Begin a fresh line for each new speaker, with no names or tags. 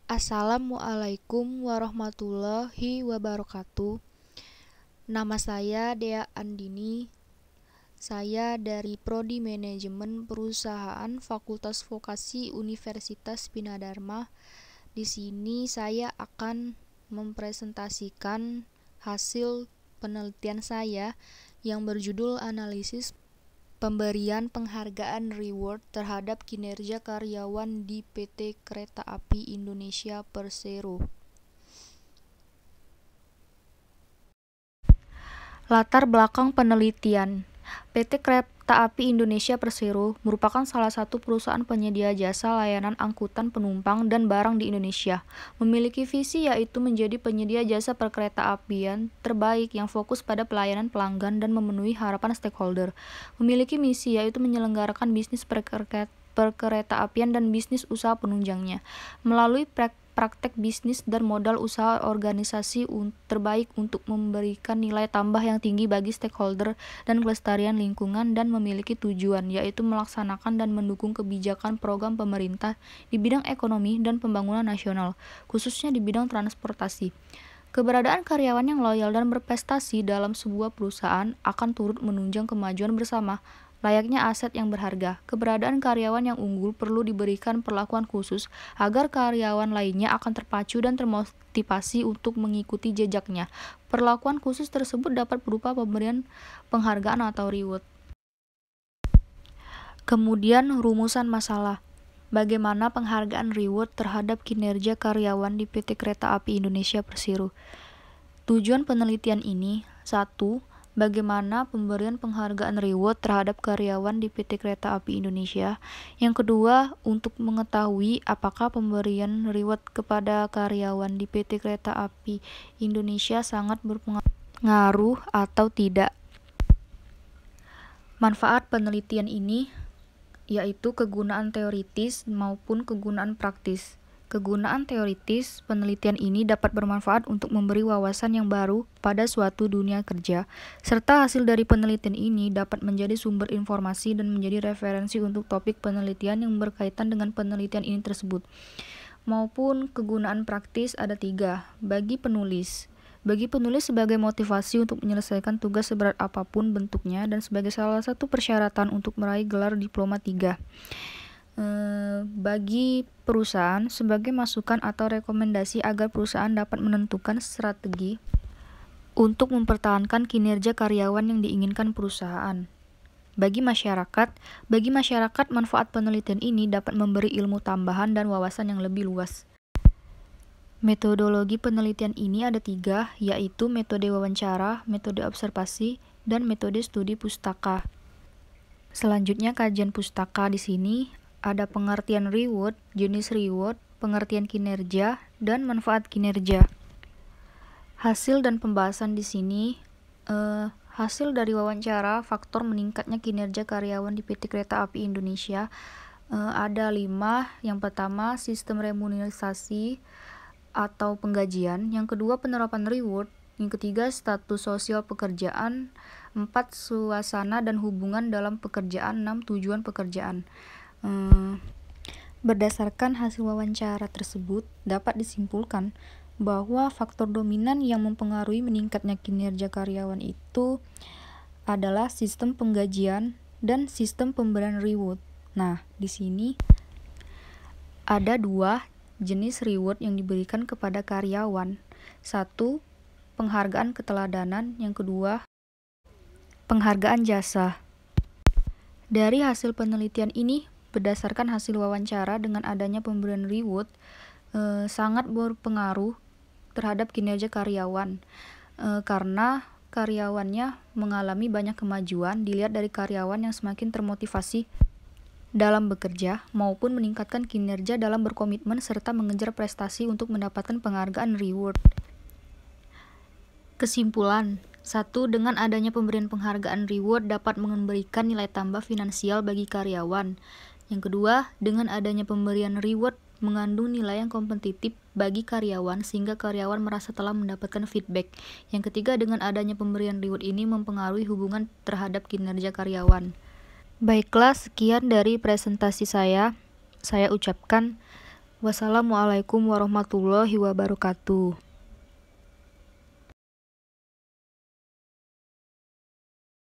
Assalamualaikum warahmatullahi wabarakatuh. Nama saya Dea Andini. Saya dari Prodi Manajemen Perusahaan Fakultas Vokasi Universitas Bina Dharma. Di sini saya akan mempresentasikan hasil penelitian saya yang berjudul analisis pemberian penghargaan reward terhadap kinerja karyawan di PT Kereta Api Indonesia Persero. Latar belakang penelitian. PT Kereta Api Indonesia Persero merupakan salah satu perusahaan penyedia jasa layanan angkutan penumpang dan barang di Indonesia. Memiliki visi yaitu menjadi penyedia jasa perkereta-apian terbaik yang fokus pada pelayanan pelanggan dan memenuhi harapan stakeholder. Memiliki misi yaitu menyelenggarakan bisnis perkereta-apian dan bisnis usaha penunjangnya melalui praktek bisnis dan modal usaha organisasi terbaik untuk memberikan nilai tambah yang tinggi bagi stakeholder dan kelestarian lingkungan, dan memiliki tujuan yaitu melaksanakan dan mendukung kebijakan program pemerintah di bidang ekonomi dan pembangunan nasional, khususnya di bidang transportasi. Keberadaan karyawan yang loyal dan berprestasi dalam sebuah perusahaan akan turut menunjang kemajuan bersama. Layaknya aset yang berharga, keberadaan karyawan yang unggul perlu diberikan perlakuan khusus agar karyawan lainnya akan terpacu dan termotivasi untuk mengikuti jejaknya. Perlakuan khusus tersebut dapat berupa pemberian penghargaan atau reward. Kemudian rumusan masalah. Bagaimana penghargaan reward terhadap kinerja karyawan di PT Kereta Api Indonesia Persero? Tujuan penelitian ini: 1. Bagaimana pemberian penghargaan reward terhadap karyawan di PT Kereta Api Indonesia. Yang kedua, untuk mengetahui apakah pemberian reward kepada karyawan di PT Kereta Api Indonesia sangat berpengaruh atau tidak. Manfaat penelitian ini yaitu kegunaan teoritis maupun kegunaan praktis. Kegunaan teoritis penelitian ini dapat bermanfaat untuk memberi wawasan yang baru pada suatu dunia kerja, serta hasil dari penelitian ini dapat menjadi sumber informasi dan menjadi referensi untuk topik penelitian yang berkaitan dengan penelitian ini tersebut. Maupun kegunaan praktis ada 3. Bagi penulis sebagai motivasi untuk menyelesaikan tugas seberat apapun bentuknya dan sebagai salah satu persyaratan untuk meraih gelar diploma 3. Bagi perusahaan sebagai masukan atau rekomendasi agar perusahaan dapat menentukan strategi untuk mempertahankan kinerja karyawan yang diinginkan perusahaan. Bagi masyarakat manfaat penelitian ini dapat memberi ilmu tambahan dan wawasan yang lebih luas. Metodologi penelitian ini ada 3, yaitu metode wawancara, metode observasi, dan metode studi pustaka. Selanjutnya kajian pustaka. Di sini ada pengertian reward, jenis reward, pengertian kinerja, dan manfaat kinerja. Hasil dan pembahasan di sini, hasil dari wawancara faktor meningkatnya kinerja karyawan di PT Kereta Api Indonesia ada 5. Yang pertama, sistem remunerasi atau penggajian. Yang kedua, penerapan reward. Yang ketiga, status sosial pekerjaan. 4. Suasana dan hubungan dalam pekerjaan. 6. Tujuan pekerjaan. Berdasarkan hasil wawancara tersebut, dapat disimpulkan bahwa faktor dominan yang mempengaruhi meningkatnya kinerja karyawan itu adalah sistem penggajian dan sistem pemberian reward. Nah, di sini ada 2 jenis reward yang diberikan kepada karyawan. 1. Penghargaan keteladanan. Yang kedua, penghargaan jasa. Dari hasil penelitian ini, berdasarkan hasil wawancara, dengan adanya pemberian reward sangat berpengaruh terhadap kinerja karyawan karena karyawannya mengalami banyak kemajuan dilihat dari karyawan yang semakin termotivasi dalam bekerja maupun meningkatkan kinerja dalam berkomitmen serta mengejar prestasi untuk mendapatkan penghargaan reward. Kesimpulan: 1. Dengan adanya pemberian penghargaan reward dapat memberikan nilai tambah finansial bagi karyawan. Yang kedua, dengan adanya pemberian reward mengandung nilai yang kompetitif bagi karyawan sehingga karyawan merasa telah mendapatkan feedback. Yang ketiga, dengan adanya pemberian reward ini mempengaruhi hubungan terhadap kinerja karyawan. Baiklah, sekian dari presentasi saya. Saya ucapkan Wassalamualaikum warahmatullahi wabarakatuh.